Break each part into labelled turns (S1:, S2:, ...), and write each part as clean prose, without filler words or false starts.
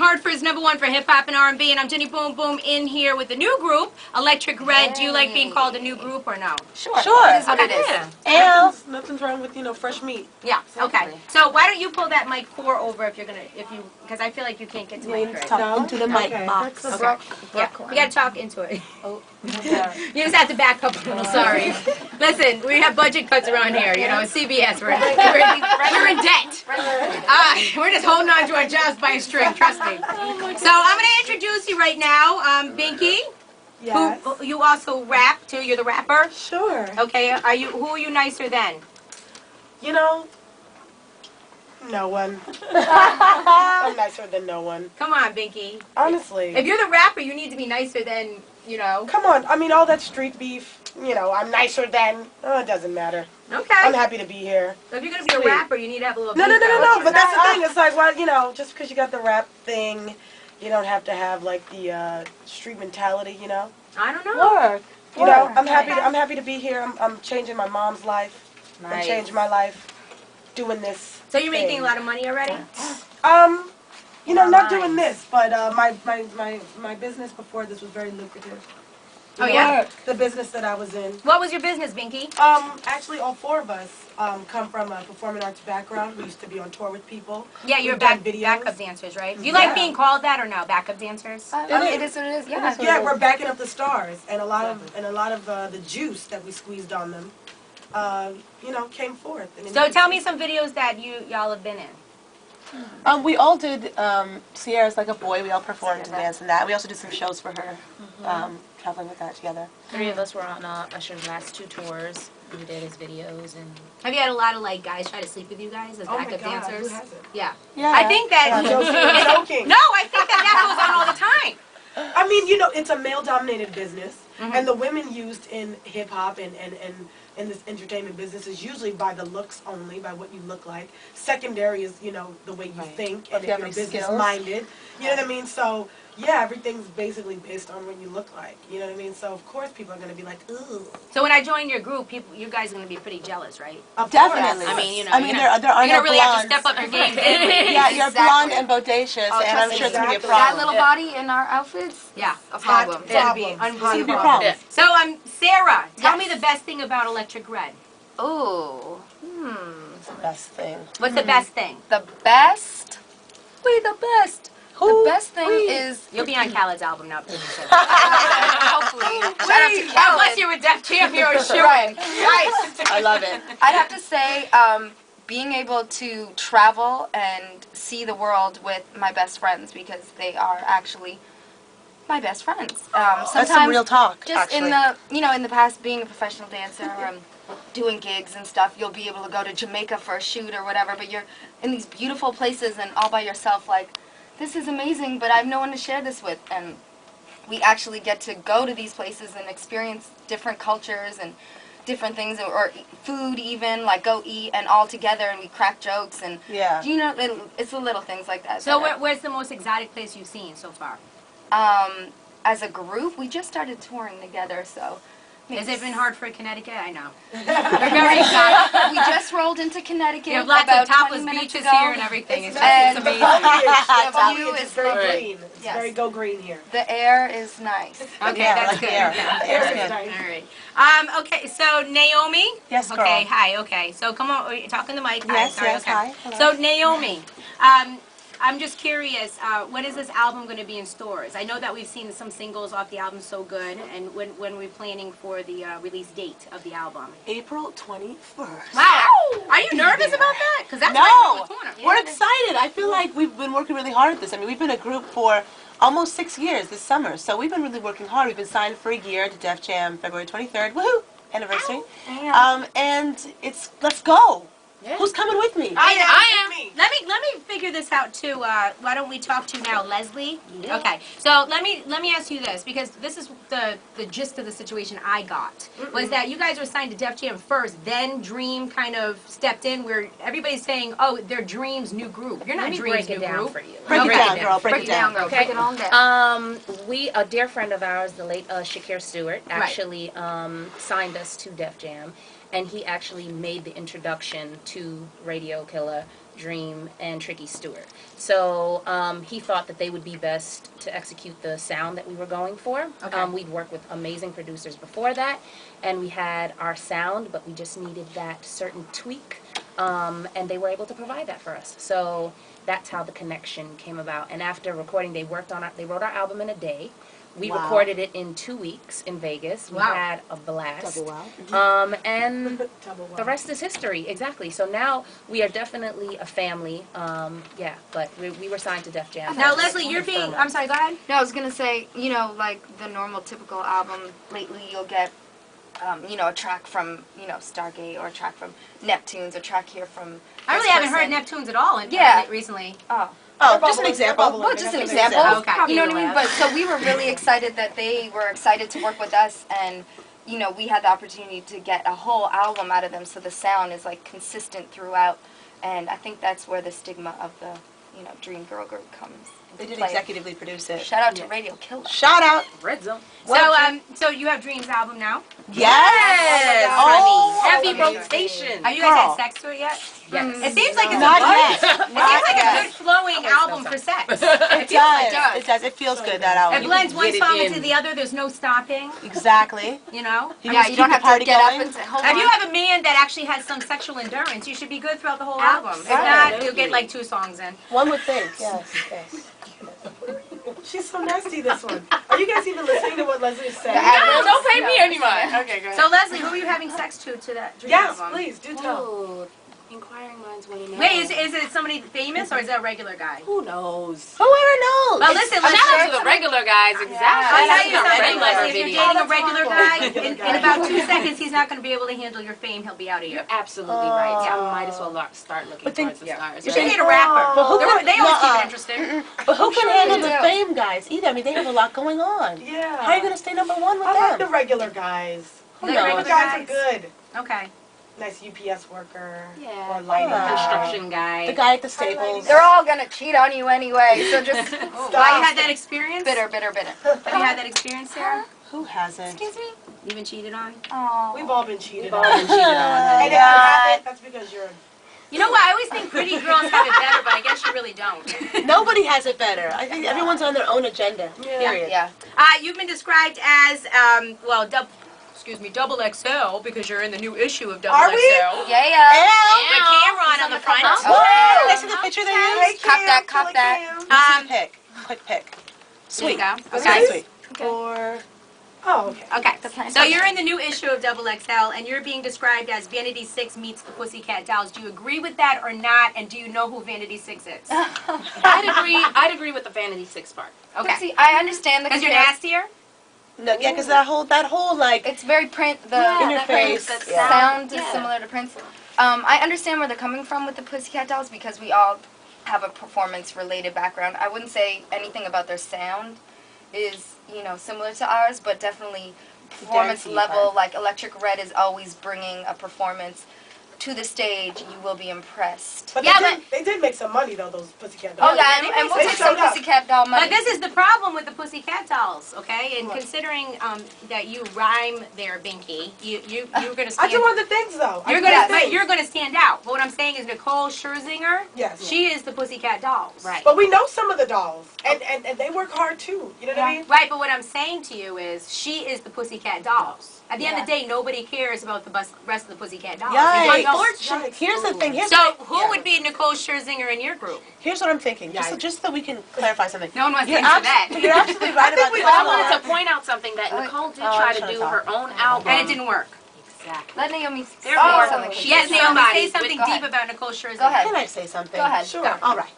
S1: Hartford's #1 for hip hop and R&B, and I'm Jenny Boom Boom in here with the new group, Electric Red. Do you like being called a new group or no?
S2: Sure.
S1: Sure.
S2: It is what it is.
S1: Yeah.
S3: Nothing's wrong with, fresh meat.
S1: Yeah. Okay. So why don't you pull that mic 4 over because I feel like you can't get to it.
S3: Talk
S2: into the mic box.
S1: Okay. Yeah. You gotta talk into it. Oh. You just have to back up a little. Sorry. Listen, we have budget cuts around here. You know, it's CBS. We're in debt. We're just holding on to our jobs by a string. Trust me. So I'm gonna introduce you right now, Binky.
S3: Yes.
S1: Who you also rap too? You're the rapper.
S3: Sure.
S1: Okay. Who are you nicer than?
S3: No one. I'm nicer than no one.
S1: Come on, Binky.
S3: Honestly.
S1: If you're the rapper, you need to be nicer than,
S3: Come on. I mean, all that street beef, I'm nicer than. It doesn't matter.
S1: Okay.
S3: I'm happy to be here.
S1: So if you're going to be a rapper, you need to have a little
S3: No.
S1: beef.
S3: But that's the thing. It's like, well, just because you got the rap thing, you don't have to have, like, the street mentality,
S1: I don't know.
S3: I'm happy to be here. I'm changing my mom's life.
S2: Nice.
S3: I'm changing my life doing this.
S1: So you're making a lot of money already?
S3: Not doing this, but my business before this was very lucrative.
S1: Oh, yeah?
S3: The business that I was in.
S1: What was your business, Binky?
S3: Actually, all 4 of us come from a performing arts background. We used to be on tour with people.
S1: Yeah, you're backup dancers, right? Do you like being called that or no? Backup dancers?
S2: It is what it is. Yeah.
S3: Yeah, we're backing up the stars, and a lot of the juice that we squeezed on them, came forth.
S1: So tell me some videos that y'all have been in.
S4: We all did Sierra's Like a Boy. We all performed and danced in that. We also did some shows for her, traveling with that together.
S5: 3 of us were on Usher's last 2 tours. We did his videos and.
S1: Have you had a lot of guys try to sleep with you guys as backup dancers?
S3: Who hasn't?
S1: Yeah.
S4: Yeah.
S1: I think that.
S3: I'm joking.
S1: No, I think that goes on all the time.
S3: I mean, it's a male-dominated business, and the women used in hip-hop and in this entertainment business is usually by the looks only, by what you look like. Secondary is, the way you think, and if you're business-minded. You know what I mean? So, yeah, everything's basically based on what you look like. You know what I mean? So, of course, people are going to be like, ooh.
S1: So when I join your group, you guys are going to be pretty jealous, right?
S4: Definitely.
S1: I mean,
S4: they're
S1: you're gonna really have to step up your game.
S4: Yeah, you're blonde and bodacious, and I'm sure it's going to be a problem.
S2: That little body in our outfits?
S1: Yeah.
S2: A problem.
S1: That'd be unbelievable. So, Sarah, tell me the best thing about Electric Red.
S2: Ooh.
S4: It's the best thing.
S1: What's the best thing?
S2: The best? We the best.
S4: Who?
S2: The best thing is...
S1: You'll be on Khaled's album now.
S2: Hopefully. Shout out to
S1: God
S2: Khaled.
S1: bless you with Def Jam. You're a shoe.
S2: Right.
S4: I love it.
S2: I'd have to say, being able to travel and see the world with my best friends, because they are actually my best friends. Sometimes
S4: That's some real talk,
S2: just
S4: actually.
S2: in the past, being a professional dancer, doing gigs and stuff, you'll be able to go to Jamaica for a shoot or whatever, but you're in these beautiful places and all by yourself, like, this is amazing, but I have no one to share this with. And we actually get to go to these places and experience different cultures and different things, or food even, like go eat and all together, and we crack jokes, and it's the little things like that.
S1: So where's the most exotic place you've seen so far?
S2: As a group, we just started touring together, so.
S1: Has it been hard for Connecticut? I know. They're very exotic.
S2: We just rolled into Connecticut.
S1: You have lots of topless beaches here and everything. It's amazing.
S3: It's very green. It's very go green here.
S2: The air is nice.
S1: Okay, that's good.
S4: The air is good.
S1: All right. Okay, so Naomi.
S4: Yes, girl.
S1: Okay, hi. Okay, so come on. Talking to Mike.
S4: Yes,
S1: hi.
S4: yes,
S1: Okay.
S4: hi. Hello.
S1: So Naomi, I'm just curious, when is this album going to be in stores? I know that we've seen some singles off the album, So Good, and when are we planning for the release date of the album?
S4: April 21st.
S1: Wow! Are you nervous about that? Because that's right
S4: No!
S1: around the corner.
S4: We're excited. I feel like we've been working really hard at this. I mean, we've been a group for almost 6 years this summer, so we've been really working hard. We've been signed for a year to Def Jam February 23rd. Woohoo! Anniversary. And it's, let's go. Yeah. Who's coming with me?
S1: I am. Let me figure this out too. Why don't we talk to now Leslie? Yeah. Okay. So let me ask you this, because this is the gist of the situation I got. Was that you guys were signed to Def Jam first, then Dream kind of stepped in, where everybody's saying, oh, they're Dream's new group. You're not Dream's new group.
S5: For you.
S4: Break it down, girl. Break it down.
S2: Okay. Break it on down.
S5: A dear friend of ours, the late Shakir Stewart, actually signed us to Def Jam. and he actually made the introduction to Radio Killer, Dream, and Tricky Stewart. So he thought that they would be best to execute the sound that we were going for.
S1: Okay.
S5: We'd worked with amazing producers before that, and we had our sound, but we just needed that certain tweak, and they were able to provide that for us. So that's how the connection came about. And after recording, they wrote our album in a day. We
S4: Wow.
S5: recorded it in 2 weeks in Vegas. We
S1: Wow.
S5: had a blast.
S4: Double wow.
S5: And
S3: Double wow.
S5: the rest is history, exactly. So now we are definitely a family. Yeah, but we were signed to Def Jam.
S1: Now, Leslie, you're being. I'm sorry. Go ahead.
S2: No, I was gonna say, you know, like the normal typical album, lately you'll get, you know, a track from, you know, Stargate, or a track from Neptunes, a track here from
S1: I really
S2: this
S1: haven't heard
S2: person.
S1: Neptunes at all.
S2: Yeah.
S1: Recently.
S2: Oh.
S4: Oh,
S3: They're
S4: just an
S3: bubbling,
S4: example.
S3: they're bubbling.
S2: Well, just an
S3: That's
S2: example.
S1: Okay.
S2: You know what I mean? But so we were really excited that they were excited to work with us, and you know, we had the opportunity to get a whole album out of them, so the sound is like consistent throughout, and I think that's where the stigma of the, you know, Dream Girl Group comes.
S4: They
S2: into
S4: did
S2: play.
S4: executively produce it.
S2: Shout out to Radio Killer.
S4: Shout out.
S5: Red Zone.
S1: So you have Dreams album now.
S4: Yes.
S2: Oh,
S5: Heavy
S2: amazing.
S5: rotation.
S1: Have you guys had
S4: Girl.
S1: sex to it yet?
S5: Yes.
S1: It seems like it's
S4: Not
S1: a good,
S4: yet.
S1: it seems like
S2: yet.
S1: a good flowing album for sex.
S4: It does. It does. It feels good, that album.
S1: It blends one
S5: get it
S1: song
S5: in.
S1: into the other. There's no stopping.
S4: Exactly.
S1: You know.
S4: You
S2: Yeah,
S4: just
S2: you
S4: keep
S2: don't
S4: the
S2: have to
S4: party
S2: get
S4: going.
S2: up and say, hold
S1: If
S2: on.
S1: you have a man that actually has some sexual endurance, you should be good throughout the whole album. If not, you'll get like 2 songs in.
S4: One would think. Yes. Yes.
S3: She's so nasty, this one. Are you guys even listening to what Leslie said?
S2: No,
S5: don't pay me any mind. Okay, go ahead.
S1: So Leslie, who are you having sex to that Dream
S3: Yes,
S1: album?
S3: please, do tell.
S5: Ooh, inquiring minds want to know.
S1: Wait, is it somebody famous or is it a regular guy?
S5: Who knows?
S4: Whoever knows?
S1: Well, listen,
S5: Shout
S1: let's
S5: out to the regular guys, exactly.
S1: I'll tell you
S5: That's
S1: something,
S5: regular
S1: Leslie. If you're
S5: video.
S1: dating a regular guy,
S3: Regular
S1: in
S3: guy.
S1: about 2 seconds, he's not going to be able to handle your fame. He'll be out of here.
S5: You're absolutely right. So I might as well start looking
S4: But then-
S5: towards the stars.
S1: You should
S5: right?
S1: date a rapper.
S4: But who
S1: They always keep
S4: nuh-uh.
S1: it interesting.
S4: But who can
S2: sure
S4: handle
S2: they
S4: the
S2: do.
S4: fame guys either? I mean, they have a lot going on.
S3: Yeah.
S4: How are you going to stay number one with
S3: I like the
S4: them?
S3: regular guys.
S1: The
S4: knows?
S3: The
S1: regular
S3: guys are
S1: guys.
S3: good.
S1: Okay.
S3: Nice UPS worker.
S5: Yeah.
S3: Or lighting
S4: Yeah.
S3: guy.
S5: Construction guy.
S4: The guy at the Staples.
S2: They're all gonna cheat on you anyway, so just
S1: Have you had that experience?
S2: bitter, bitter, bitter.
S1: Have you had that experience, Sarah?
S4: Who hasn't?
S2: Excuse me?
S1: You've been cheated on?
S2: Oh.
S3: We've all been cheated
S5: We've
S3: on.
S5: all been cheated on.
S3: And if you haven't, that's because you're
S1: You know what? I always think pretty girls have it better, but I guess you really don't.
S4: Nobody has it better. I think everyone's on their own agenda. Period.
S2: Yeah.
S1: You've been described as, double XL because you're in the new issue of double
S3: Are we?
S1: XL.
S2: Yeah, yeah.
S1: With camera on the front.
S2: cover.
S4: Woo!
S2: Okay.
S4: Let's see the picture they used.
S2: Cop that, cop that.
S4: Let's see the pic. Quick pic.
S1: There you
S4: Sweet.
S1: go.
S4: Okay.
S1: Okay.
S4: Sweet. Or
S3: Oh, okay.
S1: Okay.
S2: That's nice.
S1: So you're in the new issue of Double XL, and you're being described as Vanity 6 meets the Pussycat Dolls. Do you agree with that or not? And do you know who Vanity 6 is?
S5: I'd agree with the Vanity 6 part.
S2: But
S1: Okay.
S2: see, I understand the
S1: Because you're
S2: comparison.
S1: nastier.
S4: no, yeah, because that whole like
S2: It's very print. The
S4: interface.
S2: the
S4: Yeah.
S2: sound is
S5: Yeah.
S2: similar to Prince. I understand where they're coming from with the Pussycat Dolls because we all have a performance-related background. I wouldn't say anything about their sound is, you know, similar to ours, but definitely performance
S4: dancey
S2: level.
S4: part.
S2: Like Electric Red is always bringing a performance to the stage. You will be impressed.
S3: But
S1: Yeah,
S3: they did make some money though, those Pussycat
S2: Oh
S3: Dolls.
S2: yeah, and we'll
S3: They
S2: take some
S3: showed up.
S2: Pussycat Doll money.
S1: But this is the problem with the Pussycat Dolls, okay? And
S3: What?
S1: considering that you rhyme there, Binky, you're gonna
S3: I
S1: stand.
S3: do other things though. I
S1: You're
S3: do
S1: gonna,
S3: other
S1: but
S3: things.
S1: you're gonna stand out. But what I'm saying is Nicole Scherzinger.
S3: Yes.
S1: She is the Pussycat Dolls.
S5: Right.
S3: But we know some of the dolls, and they work hard too. You know what I mean?
S1: Right, but what I'm saying to you is she is the Pussycat Dolls. At the end of the
S2: Yeah.
S1: day, nobody cares about the rest of the Pussycat Dolls.
S4: Yikes.
S1: They don't.
S3: Yikes.
S4: Here's the thing.
S1: So who would be Nicole Scherzinger in your group?
S4: Here's what I'm thinking. Just so we can clarify something.
S1: No one wants to
S4: You're,
S1: answer that.
S4: you're absolutely right about
S3: we
S4: the
S5: But I
S3: all
S4: color.
S5: wanted to point out something that Nicole did
S4: Oh,
S5: try
S4: I'm
S5: to
S4: trying
S5: do
S4: to
S5: her
S4: talk.
S5: own album.
S1: And it didn't work.
S5: Exactly.
S2: Let Naomi say
S5: Therefore,
S2: something.
S1: Yes, Naomi,
S5: somebody
S1: say something
S2: Go
S1: deep
S2: ahead.
S1: about Nicole Scherzinger.
S2: Go ahead.
S4: Can I say something?
S2: Go ahead.
S3: Sure.
S4: All right.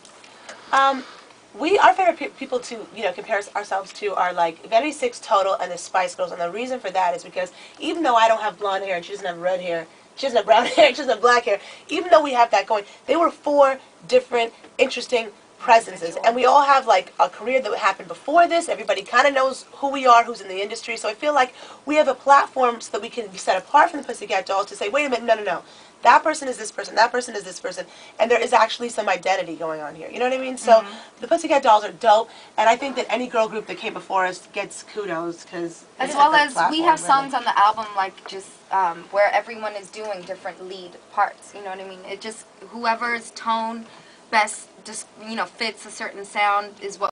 S4: Our favorite people to compare ourselves to are like Vanity 6 Total and the Spice Girls, and the reason for that is because even though I don't have blonde hair and she doesn't have red hair, she doesn't have brown hair, she doesn't have black hair, even though we have that going, they were 4 different, interesting presences, and we all have like a career that happened before this. Everybody kind of knows who we are, who's in the industry, so I feel like we have a platform so that we can be set apart from the Pussycat Dolls to say, wait a minute, no, that person is this person, that person is this person, and there is actually some identity going on here. You know what I mean? So the Pussycat Dolls are dope, and I think that any girl group that came before us gets kudos because
S2: As well as we have songs on the album like just where everyone is doing different lead parts. You know what I mean? It just whoever's tone best just fits a certain sound is what